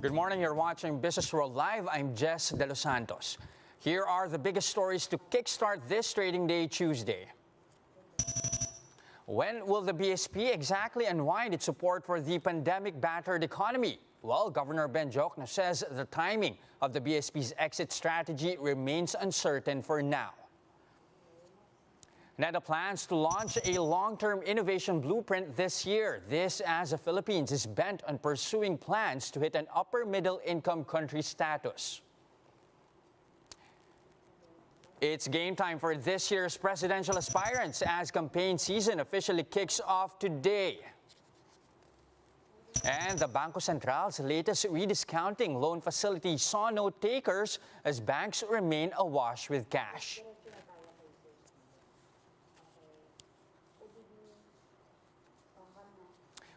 Good morning, you're watching Businessworld Live. I'm Jess De Los Santos. Here are the biggest stories to kickstart this trading day Tuesday. When will the BSP exactly unwind its support for the pandemic-battered economy? Well, Governor Ben Jokno says the timing of the BSP's exit strategy remains uncertain for now. NEDA plans to launch a long-term innovation blueprint this year. This as the Philippines is bent on pursuing plans to hit an upper middle income country status. It's game time for this year's presidential aspirants as campaign season officially kicks off today. And the Bangko Central's latest rediscounting loan facility saw no takers as banks remain awash with cash.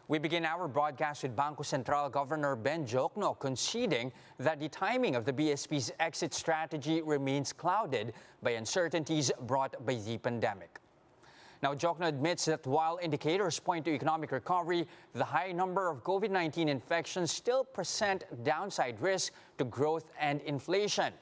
We begin our broadcast with Bangko Central Governor Ben Jokno conceding that the timing of the BSP's exit strategy remains clouded by uncertainties brought by the pandemic. Now, Jokno admits that while indicators point to economic recovery, the high number of COVID-19 infections still present downside risk to growth and inflation.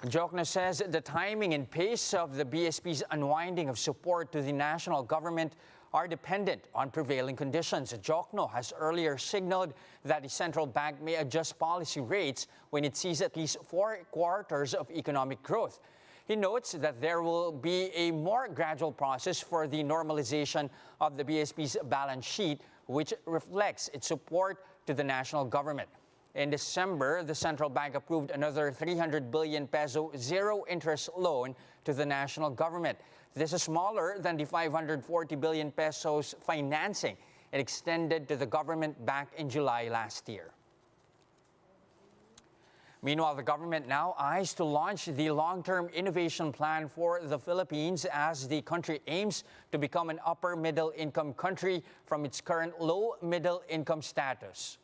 Jokno says the timing and pace of the BSP's unwinding of support to the national government are dependent on prevailing conditions. Jokno has earlier signaled that the central bank may adjust policy rates when it sees at least 4 quarters of economic growth. He notes that there will be a more gradual process for the normalization of the BSP's balance sheet, which reflects its support to the national government. In December, the central bank approved another 300 billion peso zero-interest loan to the national government. This is smaller than the 540 billion pesos financing it extended to the government back in July last year. Meanwhile, the government now eyes to launch the long-term innovation plan for the Philippines as the country aims to become an upper middle income country from its current low middle income status.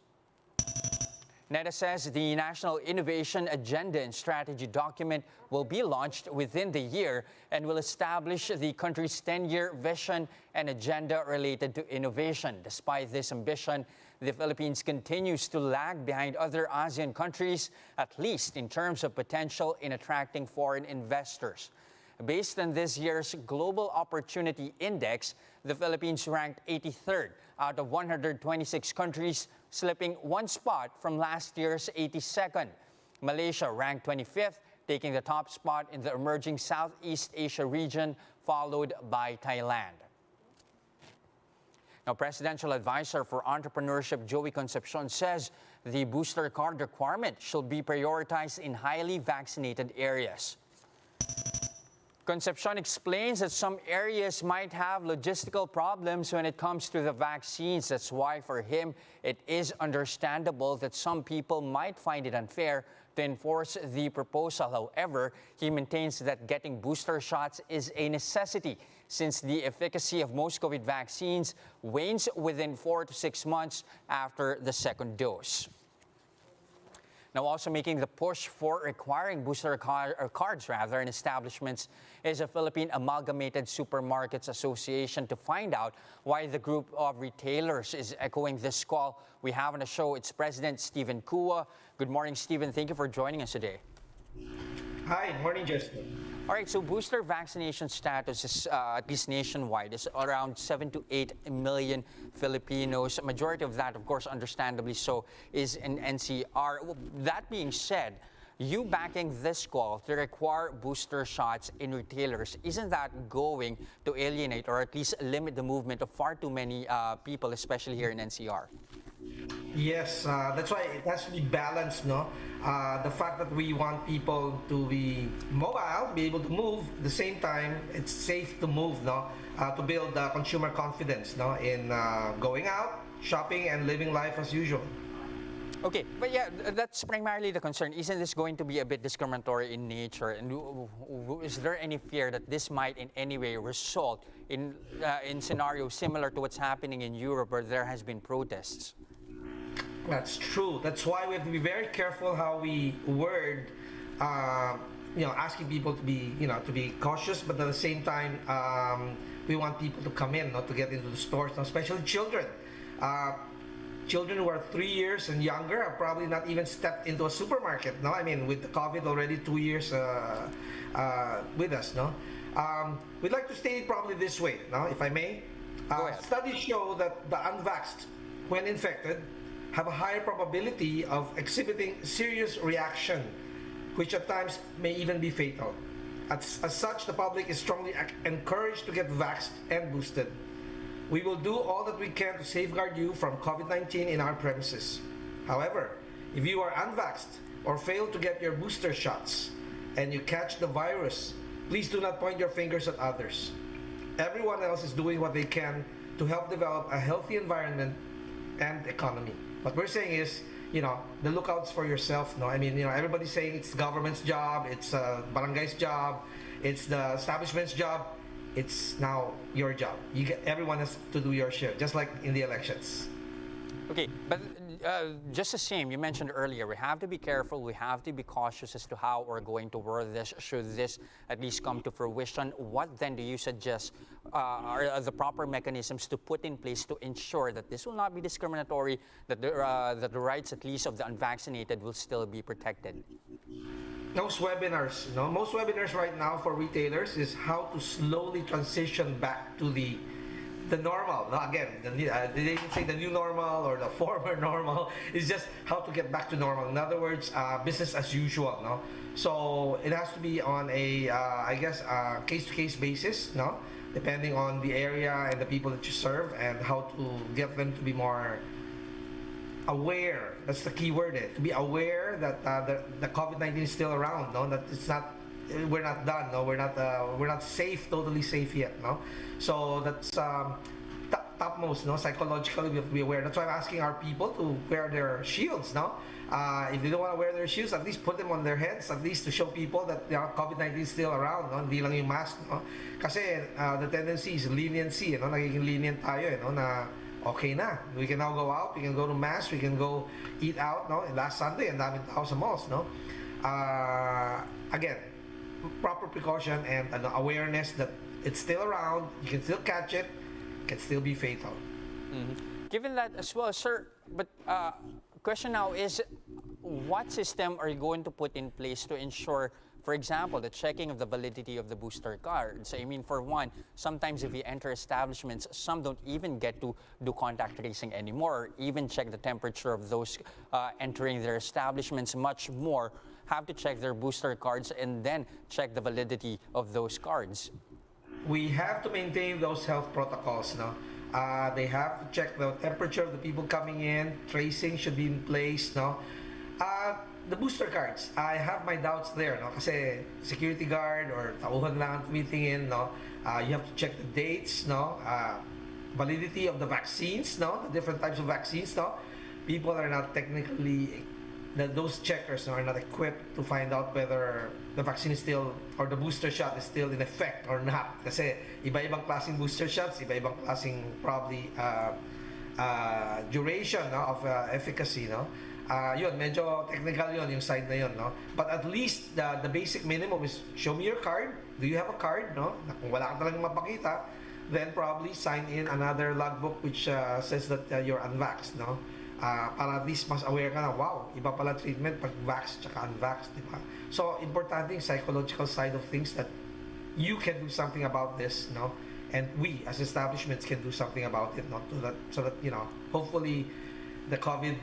NEDA says the National Innovation Agenda and Strategy document will be launched within the year and will establish the country's 10-year vision and agenda related to innovation. Despite this ambition, the Philippines continues to lag behind other ASEAN countries, at least in terms of potential in attracting foreign investors. Based on this year's Global Opportunity Index, the Philippines ranked 83rd out of 126 countries, slipping 1 spot from last year's 82nd. Malaysia ranked 25th, taking the top spot in the emerging Southeast Asia region, followed by Thailand. Now, Presidential Advisor for Entrepreneurship Joey Concepcion says the booster card requirement should be prioritized in highly vaccinated areas. Concepcion explains that some areas might have logistical problems when it comes to the vaccines. That's why for him, it is understandable that some people might find it unfair to enforce the proposal. However, he maintains that getting booster shots is a necessity since the efficacy of most COVID vaccines wanes within 4 to 6 months after the second dose. Now, also making the push for requiring booster cards in establishments is the Philippine Amalgamated Supermarkets Association. To find out why the group of retailers is echoing this call, we have on the show its president, Stephen Kua. Good morning, Stephen. Thank you for joining us today. Hi, morning, Justin. All right, so booster vaccination status is, at least nationwide, is around 7 to 8 million Filipinos. A majority of that, of course, understandably so, is in NCR. That being said, you backing this call to require booster shots in retailers, isn't that going to alienate or at least limit the movement of far too many people, especially here in NCR? Yes, that's why it has to be balanced, no? The fact that we want people to be mobile, be able to move, at the same time, it's safe to move, no? To build consumer confidence, no? In going out, shopping, and living life as usual. Okay, but yeah, that's primarily the concern. Isn't this going to be a bit discriminatory in nature? And is there any fear that this might in any way result in scenarios similar to what's happening in Europe where there has been protests? That's true. That's why we have to be very careful how we word, asking people to be, to be cautious, but at the same time, we want people to come in, not to get into the stores, especially children. children who are 3 years and younger have probably not even stepped into a supermarket, no? I mean, with the COVID already 2 years with us, no? We'd like to state it probably this way, no? If I may. Go ahead. Studies show that the unvaxxed, when infected, have a higher probability of exhibiting serious reaction, which at times may even be fatal. As such, the public is strongly encouraged to get vaxxed and boosted. We will do all that we can to safeguard you from COVID-19 in our premises. However, if you are unvaxxed or fail to get your booster shots and you catch the virus, please do not point your fingers at others. Everyone else is doing what they can to help develop a healthy environment and economy. What we're saying is, the lookouts for yourself, no? I mean, everybody's saying it's government's job, it's barangay's job, it's the establishment's job. It's now your job. Everyone has to do your share, just like in the elections. Okay, but just the same, you mentioned earlier, we have to be careful, we have to be cautious as to how we're going to word this, should this at least come to fruition. What then do you suggest are the proper mechanisms to put in place to ensure that this will not be discriminatory, that the rights at least of the unvaccinated will still be protected? Most webinars right now for retailers is how to slowly transition back to the normal. Now again, they didn't say the new normal or the former normal. It's just how to get back to normal. In other words, business as usual. No, so it has to be on a case-to-case basis. No, depending on the area and the people that you serve and how to get them to be more aware. That's the key word. To be aware that the COVID-19 is still around. No, that it's not. We're not done. No, we're not safe, totally safe yet. No, so that's topmost. No, psychologically we have to be aware. That's why I'm asking our people to wear their shields. No, if they don't want to wear their shields, at least put them on their heads, at least to show people that COVID-19 is still around. No, hindi lang yung mask. No, kasi the tendency is leniency. No, nagiging lenient tayo. No, na okay na. We can now go out. We can go to mass. We can go eat out. No, last Sunday, ang daming tao sa malls. No, again, proper precaution and awareness that it's still around. You can still catch it. It can still be fatal. Mm-hmm. Given that as well, sir, but question now is, what system are you going to put in place to ensure, for example, the checking of the validity of the booster cards? I mean, for one, sometimes if you enter establishments, some don't even get to do contact tracing anymore, or even check the temperature of those entering their establishments, much more have to check their booster cards and then check the validity of those cards. We have to maintain those health protocols. No, they have to check the temperature of the people coming in. Tracing should be in place. No, the booster cards, I have my doubts there. No, kasi security guard or tauhan lang ang tumitingin. No, you have to check the dates. No, validity of the vaccines. No, the different types of vaccines. No, people are not technically. Those checkers are not equipped to find out whether the vaccine is still or the booster shot is still in effect or not. Kasi iba-ibang klaseng booster shots, iba-ibang klaseng probably duration, no, of efficacy. No? Yun, medyo technical yun, yung side na yun. No? But at least the basic minimum is show me your card. Do you have a card? No? Kung wala ka talagang mapakita, then probably sign in another logbook which says that you're unvaxxed. No? Para at least mas aware ka na, wow, iba pala treatment pag vaxxed tsaka unvaxxed, di ba? So, importante yung psychological side of things that you can do something about this, no? And we, as establishments, can do something about it, no? So that hopefully the COVID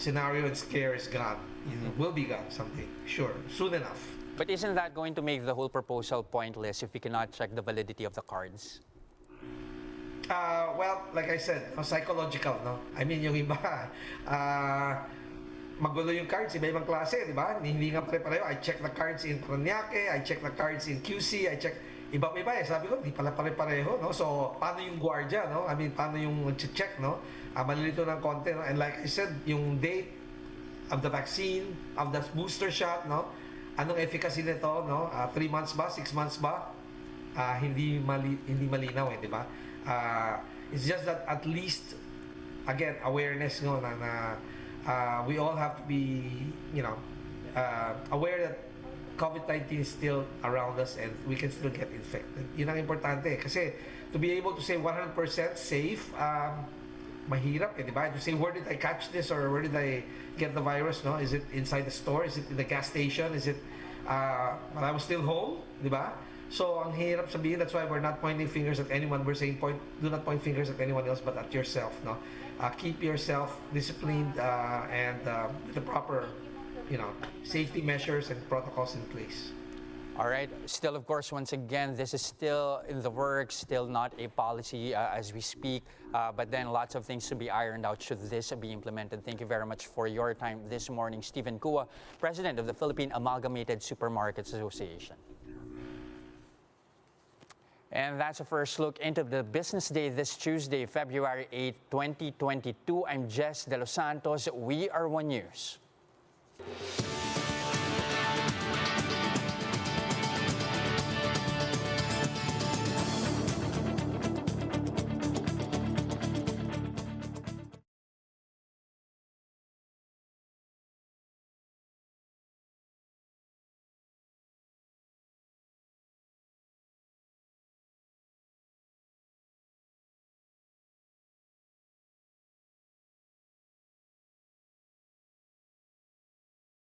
scenario and scare is gone. It will be gone someday, sure, soon enough. But isn't that going to make the whole proposal pointless if we cannot check the validity of the cards? Well, like I said, psychological, no? I mean, yung iba, magulo yung cards, iba-ibang klase, di ba? Hindi nga pare-pareho. I check the cards in Paranaque, I check the cards in QC, I check, iba-iba eh. Sabi ko, di pala pare-pareho, no? So, paano yung guardia, no? I mean, paano yung check, no? Malilito ng konti, no? And like I said, yung date of the vaccine, of the booster shot, no? Anong efficacy nito, no? 3 months ba? 6 months ba? Hindi malinaw eh, di ba? It's just that at least, again, awareness, no, na we all have to be, aware that COVID-19 is still around us and we can still get infected. Yun ang importante. Kasi to be able to say 100% safe, mahirap di ba? To say, where did I catch this or where did I get the virus, no? Is it inside the store? Is it in the gas station? Is it when I was still home, di ba? So, ang hirap sabihin, that's why we're not pointing fingers at anyone. We're saying do not point fingers at anyone else but at yourself, no? Keep yourself disciplined and the proper, safety measures and protocols in place. All right. Still, of course, once again, this is still in the works, still not a policy as we speak. But then lots of things to be ironed out should this be implemented. Thank you very much for your time this morning. Stephen Kua, President of the Philippine Amalgamated Supermarkets Association. And that's a first look into the business day this Tuesday, February 8, 2022. I'm Jess De Los Santos. We are One News.